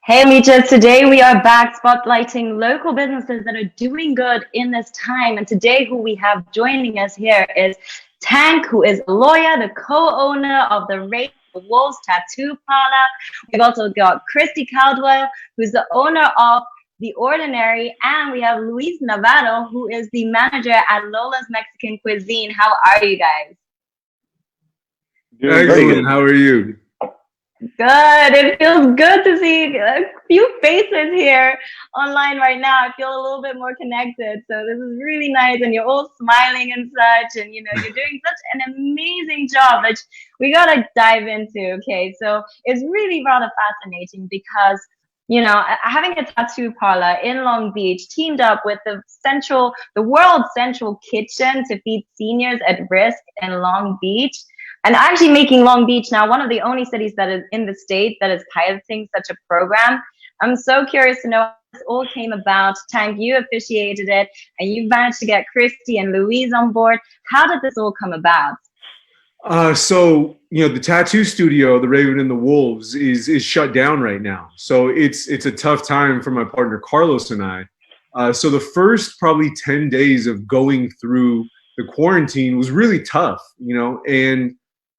Hey, Mita, today we are back spotlighting local businesses that are doing good in this time. And today, who we have joining us here is Tank, who is a lawyer, the co-owner of the Raven Wolves Tattoo Parlor. We've also got Christy Caldwell, who's the owner of the Ordinary, and we have Luis Navarro, who is the manager at Lola's Mexican Cuisine. How are you guys? Excellent. How are you? Good. It feels good to see a few faces here online right now. I feel a little bit more connected. So this is really nice, and you're all smiling and such, and you're doing such an amazing job, which we gotta dive into. Okay, so it's really rather fascinating because having a tattoo parlor in Long Beach teamed up with the world's central kitchen to feed seniors at risk in Long Beach. And actually making Long Beach now one of the only cities that is in the state that is piloting such a program. I'm so curious to know how this all came about. Tank, you officiated it, and you managed to get Christy and Louise on board. How did this all come about? The tattoo studio, the Raven and the Wolves, is shut down right now. So it's a tough time for my partner Carlos and I. So the first probably 10 days of going through the quarantine was really tough, and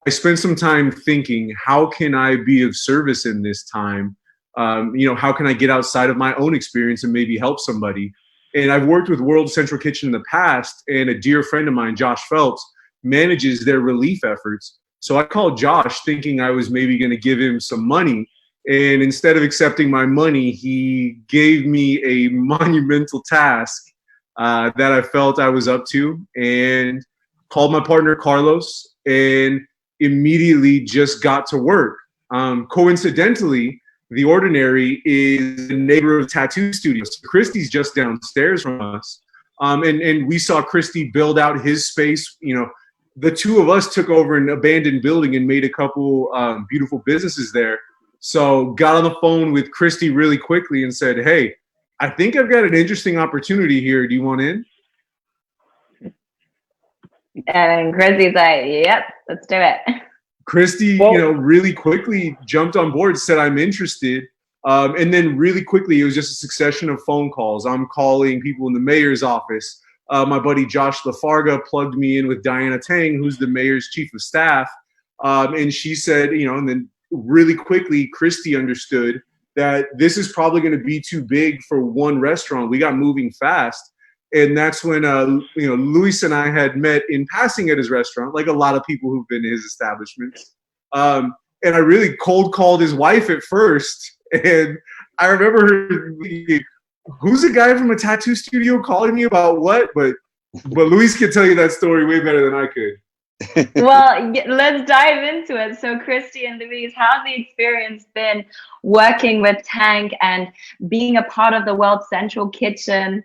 I spent some time thinking, how can I be of service in this time? How can I get outside of my own experience and maybe help somebody? And I've worked with World Central Kitchen in the past, and a dear friend of mine, Josh Phelps, manages their relief efforts. So I called Josh thinking I was maybe going to give him some money. And instead of accepting my money, he gave me a monumental task that I felt I was up to, and called my partner Carlos and immediately just got to work. Coincidentally, the Ordinary is a neighborhood tattoo studio. So Christy's just downstairs from us. And we saw Christy build out his space. The two of us took over an abandoned building and made a couple beautiful businesses there. So got on the phone with Christy really quickly and said, hey, I think I've got an interesting opportunity here. Do you want in? And Christy's like, yep, let's do it. Christy, really quickly jumped on board, said, I'm interested. And then really quickly, it was just a succession of phone calls. I'm calling people in the mayor's office. My buddy Josh Lafarga plugged me in with Diana Tang, who's the mayor's chief of staff. And she said, and then really quickly, Christy understood that this is probably going to be too big for one restaurant. We got moving fast. And that's when, Luis and I had met in passing at his restaurant, like a lot of people who've been to his establishments. And I really cold called his wife at first. And I remember her thinking, who's the guy from a tattoo studio calling me about what? But Luis can tell you that story way better than I could. Well, let's dive into it. So Christy and Louise, how's the experience been working with Tank and being a part of the World Central Kitchen?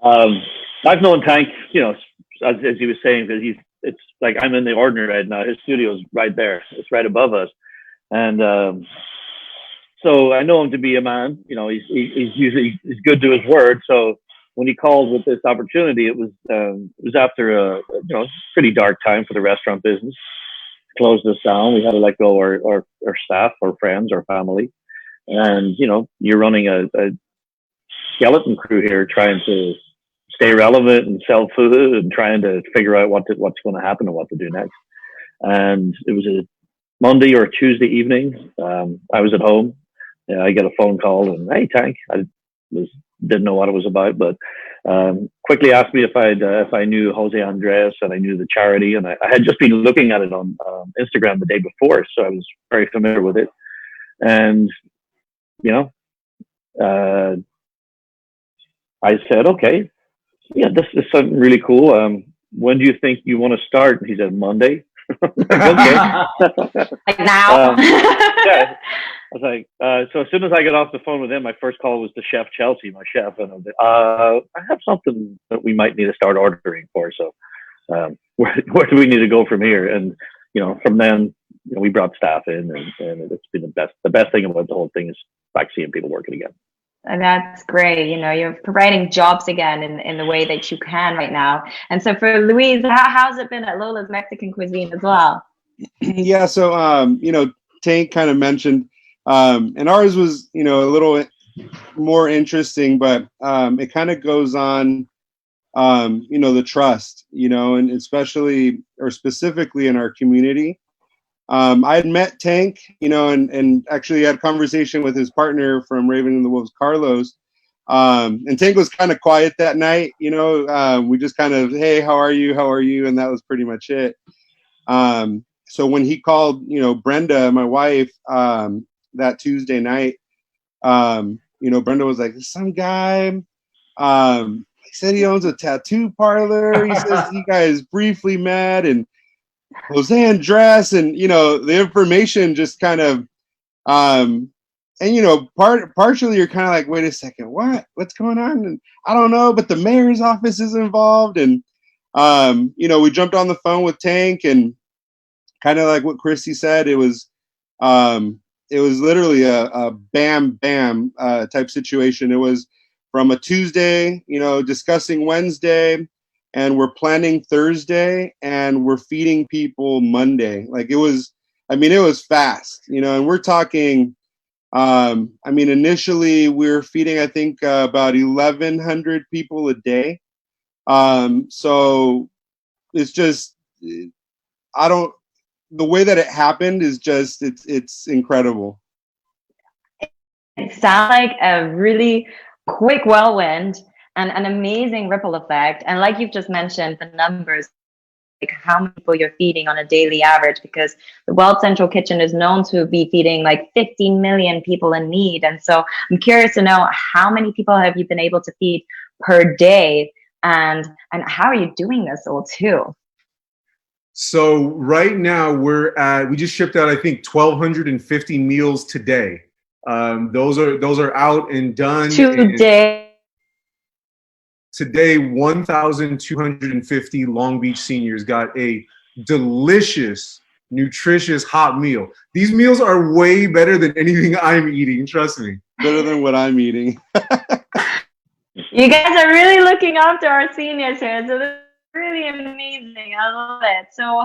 I've known Tank, as he was saying, because it's like I'm in the Ordinary right now. His studio's right there. It's right above us. And so I know him to be a man, he's good to his word. So when he called with this opportunity, it was after a pretty dark time for the restaurant business. Closed us down. We had to let go our staff, our friends, our family. And, you're running a skeleton crew here trying to stay relevant and sell food and trying to figure out what's going to happen and what to do next. And it was a Monday or Tuesday evening. I was at home. I get a phone call and, hey, Tank. I didn't know what it was about, but quickly asked me if I knew Jose Andres and I knew the charity. And I had just been looking at it on Instagram the day before, so I was very familiar with it. And, I said, okay, yeah, this is something really cool. When do you think you want to start? And he said, Monday. Okay. Like now? Yeah. I was like, so as soon as I got off the phone with him, my first call was to Chef Chelsea, my chef. And I was like, I have something that we might need to start ordering for. So where do we need to go from here? And, from then, we brought staff in and it's been the best thing about the whole thing is back seeing people working again. And that's great. You're providing jobs again in the way that you can right now. And so for Louise, how's it been at Lola's Mexican Cuisine as well? Yeah. So, Tank kind of mentioned And ours was, a little more interesting, but it kind of goes on, the trust, and especially or specifically in our community. I had met Tank, and actually had a conversation with his partner from Raven and the Wolves, Carlos. And Tank was kind of quiet that night, we just kind of, hey, how are you? How are you? And that was pretty much it. So when he called, Brenda, my wife, that Tuesday night, Brenda was like, some guy, he said he owns a tattoo parlor. He says you guys briefly met, and Jose Andres, and the information just kind of, and partially you're kind of like, wait a second, what's going on? And I don't know, but the mayor's office is involved, and we jumped on the phone with Tank, and kind of like what Christy said, it was literally a bam bam type situation. It was from a Tuesday, discussing Wednesday, and we're planning Thursday, and we're feeding people Monday. Like it was fast, and we're talking, initially we were feeding, I think, about 1,100 people a day. So it's just, the way that it happened is just, it's incredible. It sounds like a really quick whirlwind and an amazing ripple effect. And like you've just mentioned, the numbers, like how many people you're feeding on a daily average, because the World Central Kitchen is known to be feeding like 15 million people in need. And so I'm curious to know, how many people have you been able to feed per day, and how are you doing this all too? So right now we just shipped out, I think, 1,250 meals today. Those are out and done. Today, 1,250 Long Beach seniors got a delicious, nutritious hot meal. These meals are way better than anything I'm eating. Trust me. Better than what I'm eating. You guys are really looking after our seniors here. So this is really amazing. I love it. So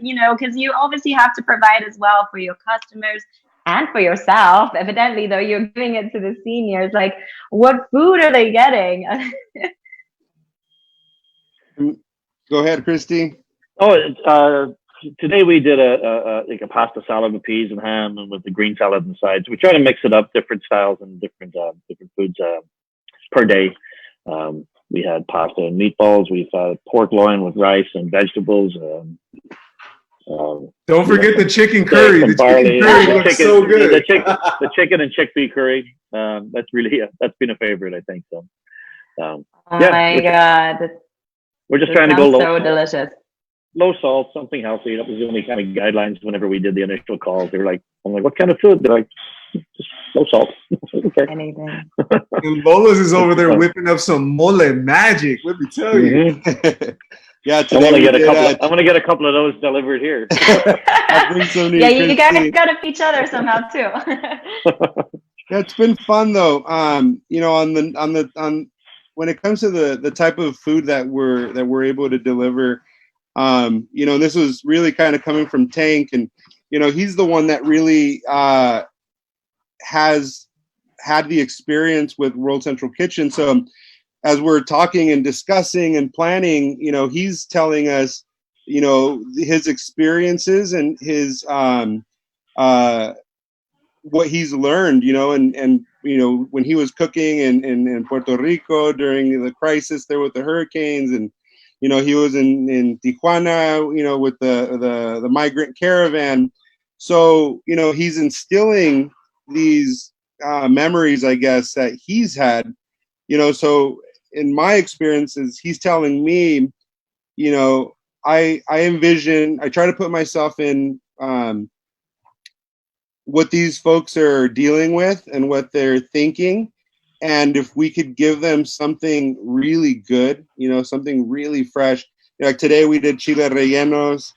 because you obviously have to provide as well for your customers and for yourself. Evidently, though, you're giving it to the seniors. Like, what food are they getting? Go ahead, Christy. Today we did a pasta salad with peas and ham, and with the green salad and sides. We try to mix it up, different styles and different foods per day. We had pasta and meatballs. We've had pork loin with rice and vegetables. Don't forget the chicken curry. The chicken curry looks so good. The chicken and chickpea curry. That's been a favorite, I think. So. Oh my God! We're just trying to go low. So delicious. Low salt, something healthy. That was the only kind of guidelines whenever we did the initial calls. They were like, I'm like, what kind of food? They're like, just low salt. Okay. Anything. And Lola's is over there whipping up some mole magic. Let me tell you. Yeah, I'm gonna get a couple of those delivered here. Yeah, you guys got to each other somehow too. Yeah, it's been fun though. When it comes to the type of food that we're able to deliver, this was really kind of coming from Tank, and he's the one that really has had the experience with World Central Kitchen. So as we're talking and discussing and planning, he's telling us, his experiences and his what he's learned, and when he was cooking in Puerto Rico during the crisis there with the hurricanes, and he was in Tijuana, with the migrant caravan. So he's instilling these memories, I guess, that he's had. So in my experiences, he's telling me, I envision, I try to put myself in what these folks are dealing with and what they're thinking. And if we could give them something really good, something really fresh, like today we did chile rellenos.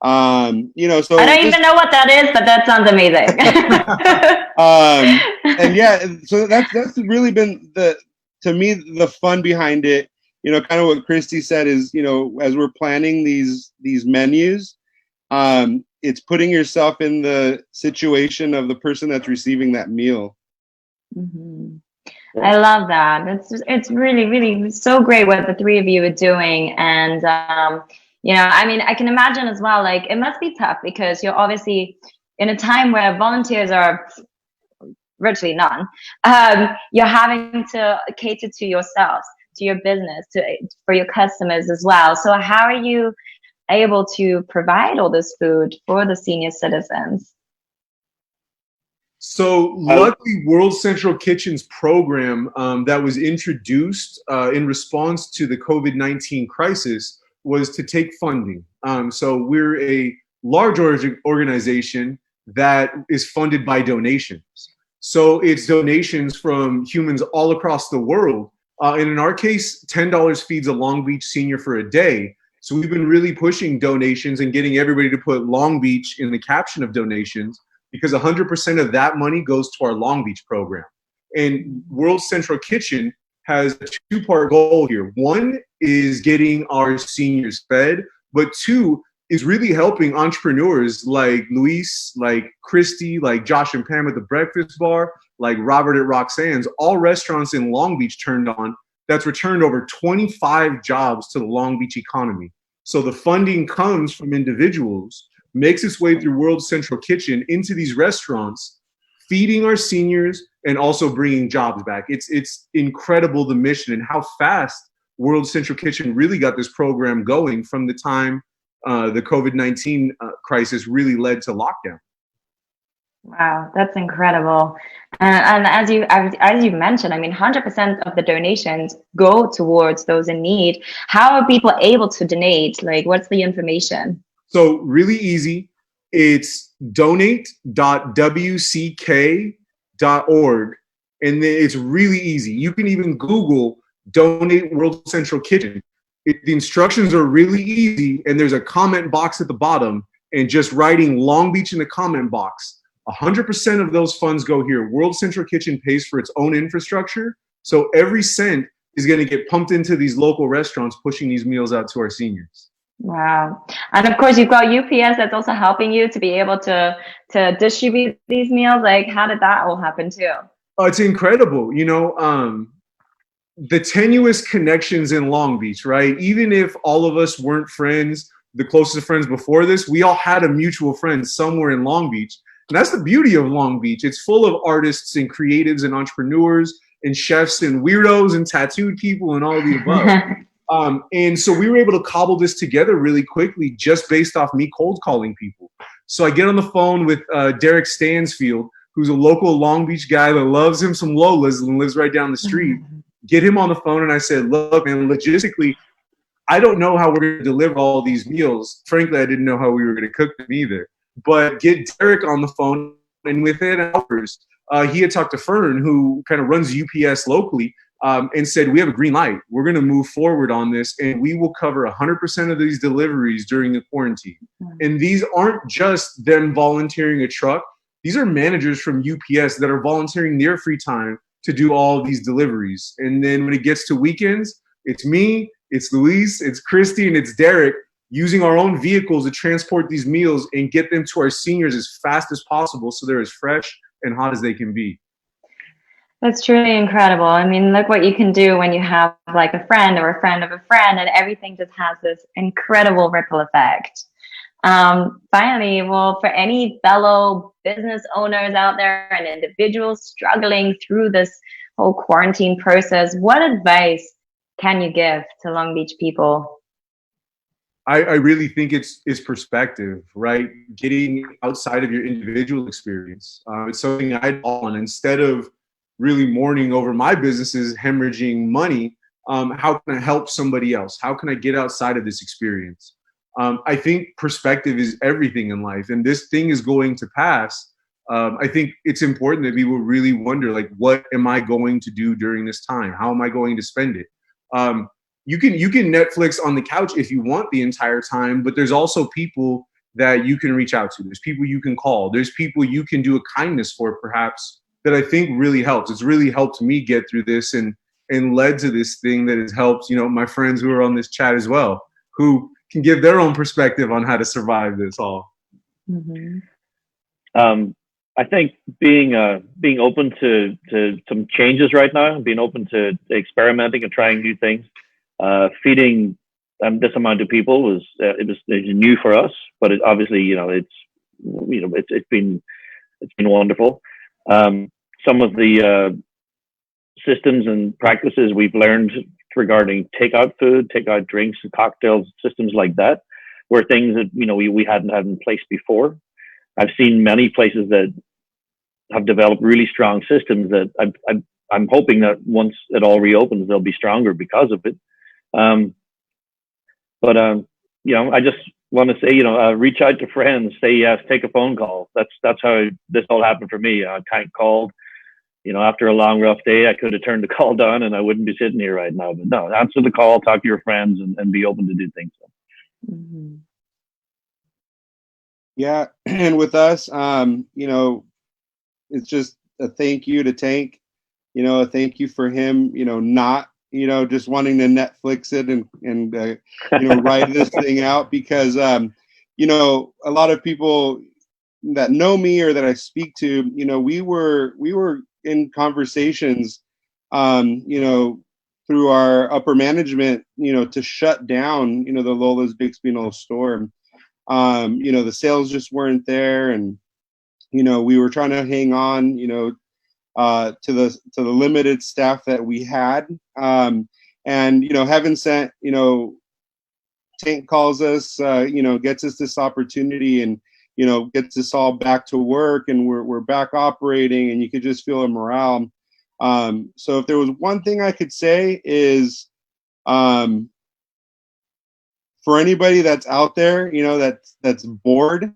So I don't even know what that is, but that sounds amazing. And yeah, so that's really been to me the fun behind it. Kind of what Christy said is, as we're planning these menus, it's putting yourself in the situation of the person that's receiving that meal. Mm-hmm. I love that. It's really, really so great what the three of you are doing. And, I mean, I can imagine as well, like, it must be tough because you're obviously in a time where volunteers are virtually none. You're having to cater to yourselves, to your business, for your customers as well. So how are you able to provide all this food for the senior citizens? So luckily, World Central Kitchen's program that was introduced in response to the COVID-19 crisis was to take funding. So we're a large organization that is funded by donations. So it's donations from humans all across the world. And in our case, $10 feeds a Long Beach senior for a day. So we've been really pushing donations and getting everybody to put Long Beach in the caption of donations, because 100% of that money goes to our Long Beach program. And World Central Kitchen has a two-part goal here. One is getting our seniors fed, but two is really helping entrepreneurs like Luis, like Christy, like Josh and Pam at the Breakfast Bar, like Robert at Roxanne's, all restaurants in Long Beach turned on. That's returned over 25 jobs to the Long Beach economy. So the funding comes from individuals, makes its way through World Central Kitchen into these restaurants, feeding our seniors and also bringing jobs back. It's incredible, the mission and how fast World Central Kitchen really got this program going from the time the COVID-19 crisis really led to lockdown. Wow, that's incredible. And as you mentioned, I mean, 100% of the donations go towards those in need. How are people able to donate? Like, what's the information? So really easy. It's donate.wck.org. And then it's really easy. You can even Google Donate World Central Kitchen. The instructions are really easy. And there's a comment box at the bottom, and just writing Long Beach in the comment box. 100% of those funds go here. World Central Kitchen pays for its own infrastructure. So every cent is going to get pumped into these local restaurants, pushing these meals out to our seniors. Wow. And of course, you've got UPS that's also helping you to be able to distribute these meals. Like, how did that all happen too? Oh, it's incredible. The tenuous connections in Long Beach, right? Even if all of us weren't friends, the closest friends before this, we all had a mutual friend somewhere in Long Beach. And that's the beauty of Long Beach. It's full of artists and creatives and entrepreneurs and chefs and weirdos and tattooed people and all of the above. And so we were able to cobble this together really quickly just based off me cold calling people. So I get on the phone with Derek Stansfield, who's a local Long Beach guy that loves him some Lolas and lives right down the street. Get him on the phone, and I said, look, man, logistically, I don't know how we're going to deliver all these meals. Frankly, I didn't know how we were going to cook them either. But get Derek on the phone, and within hours, he had talked to Fern, who kind of runs UPS locally, and said, we have a green light. We're going to move forward on this, and we will cover 100% of these deliveries during the quarantine. And these aren't just them volunteering a truck. These are managers from UPS that are volunteering their free time to do all of these deliveries. And then when it gets to weekends, it's me, it's Luis, it's Christy, and it's Derek using our own vehicles to transport these meals and get them to our seniors as fast as possible so they're as fresh and hot as they can be. That's truly incredible. I mean, look what you can do when you have like a friend or a friend of a friend, and everything just has this incredible ripple effect. Finally, well, for any fellow business owners out there and individuals struggling through this whole quarantine process, what advice can you give to Long Beach people? I really think it's perspective, right? Getting outside of your individual experience. It's something I'd on. Instead of really mourning over my businesses hemorrhaging money, how can I help somebody else? How can I get outside of this experience? I think perspective is everything in life, and this thing is going to pass. I think it's important that people really wonder, like, what am I going to do during this time? How am I going to spend it? You can Netflix on the couch if you want the entire time, but there's also people that you can reach out to. There's people you can call. There's people you can do a kindness for, perhaps, that I think really helps. It's really helped me get through this and led to this thing that has helped, my friends who are on this chat as well, who can give their own perspective on how to survive this all. Mm-hmm. I think being open to some changes right now, being open to experimenting and trying new things, feeding this amount of people was it was new for us, but it obviously it's been wonderful. Some of the systems and practices we've learned regarding takeout food, takeout drinks, and cocktails, systems like that, were things that we hadn't had in place before. I've seen many places that have developed really strong systems that I'm hoping that once it all reopens, they'll be stronger because of it. But I just want to say, reach out to friends, say yes, take a phone call. That's how this all happened for me. Tank called, after a long, rough day. I could have turned the call down and I wouldn't be sitting here right now. But no, answer the call, talk to your friends, and be open to do things. Mm-hmm. Yeah, and with us, it's just a thank you to Tank. A thank you for him. Not just wanting to Netflix it and ride this thing out, because a lot of people that know me or that I speak to, we were in conversations, through our upper management, to shut down, the Lola's Bixby Knoll store. The sales just weren't there, and we were trying to hang on, to the limited staff that we had, and heaven sent, Tank calls us, gets us this opportunity, and gets us all back to work, and we're back operating, and you could just feel a morale. So if there was one thing I could say is, for anybody that's out there, that's bored,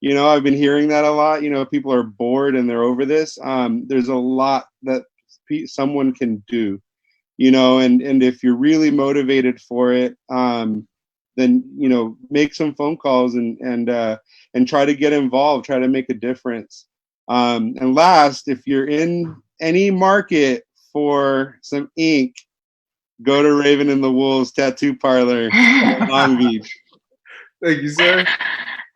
I've been hearing that a lot. People are bored and they're over this. There's a lot that someone can do, and if you're really motivated for it, then make some phone calls and try to get involved, try to make a difference. And last, if you're in any market for some ink, go to Raven and the Wolves Tattoo Parlor in Long Beach. Thank you, sir.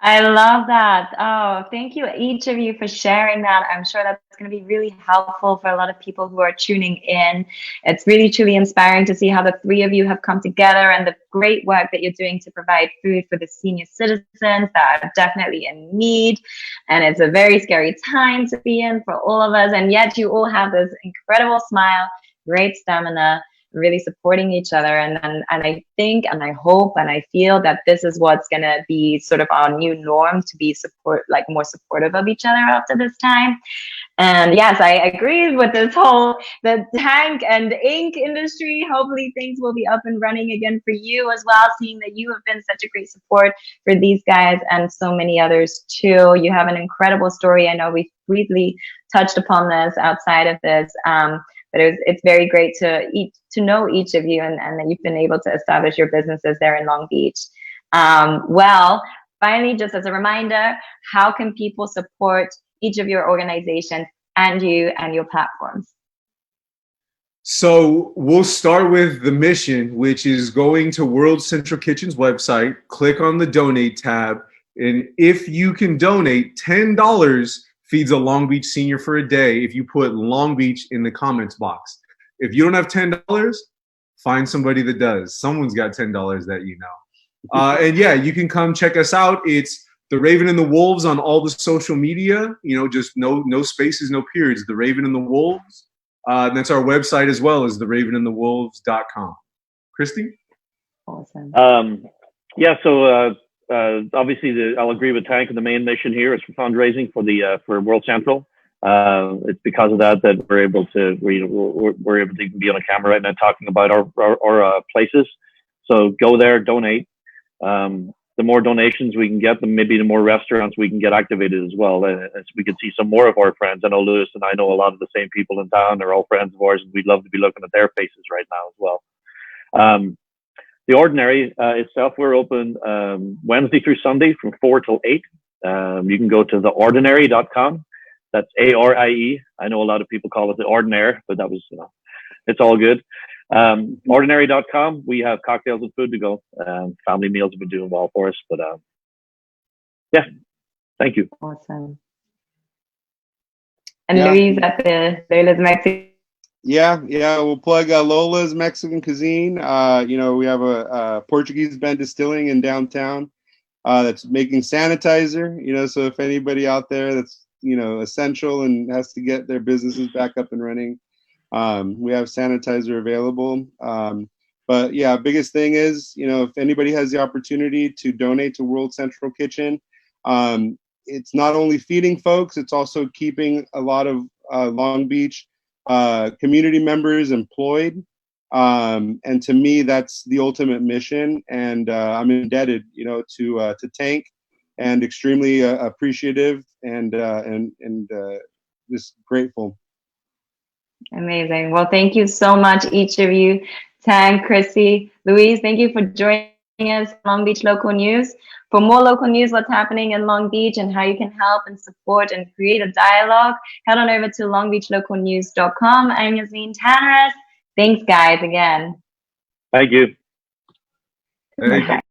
I love that. Oh, thank you, each of you, for sharing that. I'm sure that's going to be really helpful for a lot of people who are tuning in. It's really, truly inspiring to see how the three of you have come together, and the great work that you're doing to provide food for the senior citizens that are definitely in need. And it's a very scary time to be in for all of us. And yet you all have this incredible smile, great stamina, really supporting each other. And I think, and I hope, and I feel that this is what's going to be sort of our new norm, to be more supportive of each other after this time. And yes, I agree with this the tank and ink industry. Hopefully things will be up and running again for you as well, seeing that you have been such a great support for these guys and so many others too. You have an incredible story. I know we briefly touched upon this outside of this, but it's very great to know each of you, and that you've been able to establish your businesses there in Long Beach. Well, finally, just as a reminder, how can people support each of your organizations and you and your platforms? So we'll start with the mission, which is going to World Central Kitchen's website, click on the donate tab, and if you can donate, $10 feeds a Long Beach senior for a day if you put Long Beach in the comments box. If you don't have $10, find somebody that does. Someone's got $10 that you know. And yeah, you can come check us out. It's The Raven and the Wolves on all the social media. Just no spaces, no periods. The Raven and the Wolves. And that's our website as well, as theravenandthewolves.com. Christy? Awesome. Yeah, so obviously I'll agree with Tank. The main mission here is for fundraising for World Central. It's because of that we're able to even be on a camera right now talking about our places. So go there, donate. The more donations we can get, maybe the more restaurants we can get activated as well. As we can see some more of our friends. I know Lewis and I know a lot of the same people in town. They're all friends of ours, and we'd love to be looking at their faces right now as well. The Ordinary itself, we're open Wednesday through Sunday from 4 till 8. You can go to theordinary.com. That's ARIE. I know a lot of people call it the Ordinaire, but that was, it's all good. Ordinary.com. We have cocktails and food to go. Family meals have been doing well for us. But yeah, Thank you. Awesome. And Yeah. Luis at the Lola's Mexican. Yeah, we'll plug Lola's Mexican Cuisine. You know, we have a Portuguese Bend Distilling in downtown that's making sanitizer. You know, so if anybody out there that's, you know, essential and has to get their businesses back up and running, we have sanitizer available. But yeah, biggest thing is, you know, if anybody has the opportunity to donate to World Central Kitchen, it's not only feeding folks, it's also keeping a lot of Long Beach community members employed. And to me, that's the ultimate mission. And I'm indebted, you know, to Tank, and extremely appreciative and just grateful. Amazing. Well, thank you so much, each of you. Tang, Chrissy, Louise, thank you for joining us on Long Beach Local News. For more local news, what's happening in Long Beach and how you can help and support and create a dialogue, head on over to longbeachlocalnews.com. I'm Yasmin Tanneres. Thanks, guys, again. Thank you. Thank you. Bye.